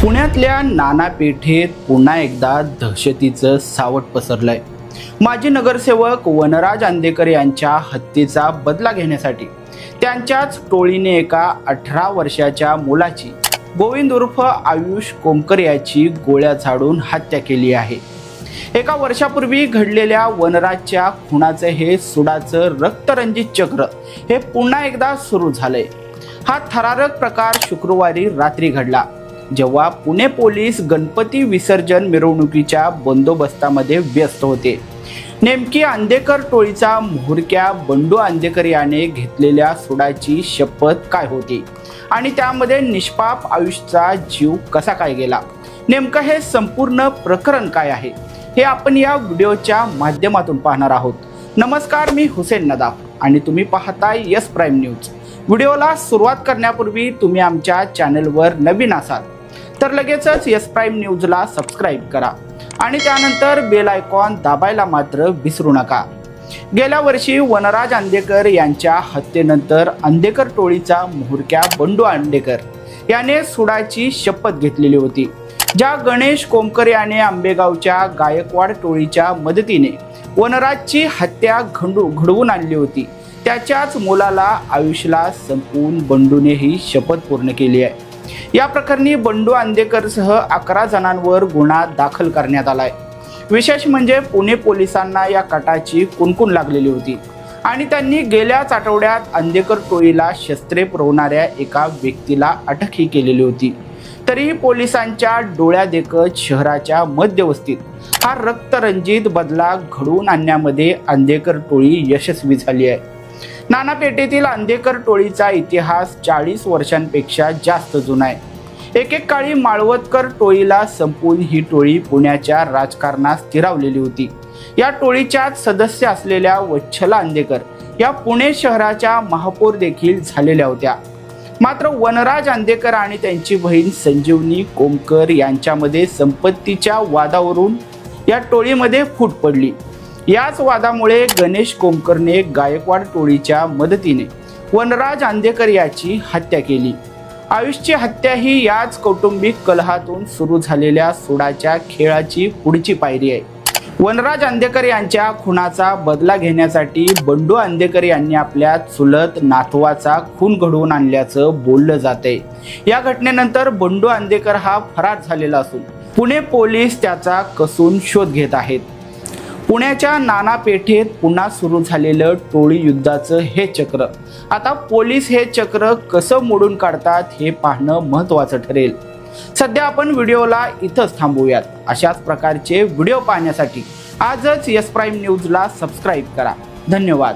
पुण्यातल्या नाना पेठेत पुन्हा एकदा दहशतीचं सावट पसरलंय। माजी नगरसेवक वनराज अंदेकर यांच्या हत्येचा बदला घेण्यासाठी त्यांच्याच टोळीने एका 18 वर्षाच्या मुलाची गोविंद उर्फ आयुष कोमकर याची गोळ्या झाडून हत्या केली आहे। एका वर्षापूर्वी घडलेल्या वनराजच्या खुनाचे हे सुडाचं रक्तरंजित चक्र हे पुन्हा एकदा सुरू झालंय। हा थरारक प्रकार शुक्रवारी रात्री घडला, जेव्हा पुणे पोलीस गणपती विसर्जन मिरवणुकीच्या बंदोबस्तामध्ये व्यस्त होते। नेमकी अंदेकर टोळीचा म्होरक्या बंडू अंदेकर याने घेतलेल्या सुडाची शपथ काय होती आणि त्यामध्ये निष्पाप आयुषचा जीव कसा काय गेला, नेमकं हे संपूर्ण प्रकरण काय आहे हे आपण या व्हिडिओच्या माध्यमातून पाहणार आहोत। नमस्कार, मी हुसेन नदाफ आणि तुम्ही पाहताय यस प्राईम न्यूज। व्हिडिओला सुरुवात करण्यापूर्वी तुम्ही आमच्या चॅनलवर नवीन असाल तर लगेचच यस प्राईम न्यूजला सबस्क्राईब करा आणि त्यानंतर बेल आयकॉन दाबायला मात्र विसरू नका। गेल्या वर्षी वनराज अंदेकर यांच्या हत्येनंतर अंदेकर टोळीचा म्होरक्या बंडू अंदेकर याने सुडाची शपथ घेतलेली होती। ज्या गणेश कोमकर याने आंबेगावच्या गायकवाड टोळीच्या मदतीने वनराजची हत्या घडवून आणली होती, त्याच्याच मुलाला आयुषला संपवून बंडूने ही शपथ पूर्ण केली आहे। या प्रकरणी बंडू अंदेकरसह 11 जणांवर गुन्हा दाखल करण्यात आलाय। विशेष म्हणजे पुणे पोलिसांना या कटाची कुणकुण लागलेली होती आणि त्यांनी गेल्याच आठवड्यात अंदेकर टोळीला शस्त्रे पुरवणाऱ्या एका व्यक्तीला अटकही केलेली होती। तरीही पोलिसांच्या डोळ्यादेखत शहराच्या मध्यवस्तीत हा रक्तरंजित बदला घडवून आणण्यामध्ये अंदेकर टोळी यशस्वी झाली आहे। नाना पेठेतील अंदेकर टोळीचा इतिहास 40 वर्षांपेक्षा जास्त जुना आहे। एकेक काळी माळवतकर टोळीला संपवून ही टोळी पुण्याच्या राजकारणात स्थिरावलेली होती। या टोळीच्याच सदस्य असलेल्या वच्छला अंदेकर या पुणे शहराच्या महापौर देखील झालेल्या होत्या। मात्र वनराज अंदेकर आणि त्यांची बहीण संजीवनी कोमकर यांच्यामध्ये संपत्तीच्या वादावरून या टोळीमध्ये फूट पडली। याच वादामुळे गणेश कोमकरने गायकवाड टोळीच्या मदतीने वनराज अंदेकर याची हत्या केली। आयुषची हत्या ही याच कौटुंबिक कलहातून सुरू झालेल्या सुडाच्या खेळाची पुढची पायरी आहे। वनराज अंदेकर यांच्या खुनाचा बदला घेण्यासाठी बंडू अंदेकर यांनी आपल्या चुलत नातवाचा खून घडवून आणल्याचं बोललं जातंय। या घटनेनंतर बंडू अंदेकर हा फरार झालेला असून पुणे पोलीस त्याचा कसून शोध घेत आहेत। पुण्याच्या नाना पेठेत पुन्हा सुरू झालेलं टोळी युद्धाचं हे चक्र, आता पोलीस हे चक्र कसं मोडून काढतात हे पाहणं महत्त्वाचं ठरेल। सध्या आपण व्हिडिओला इथंच थांबूयात। अशाच प्रकारचे व्हिडिओ पाहण्यासाठी आजच यस प्राईम न्यूजला सबस्क्राईब करा। धन्यवाद।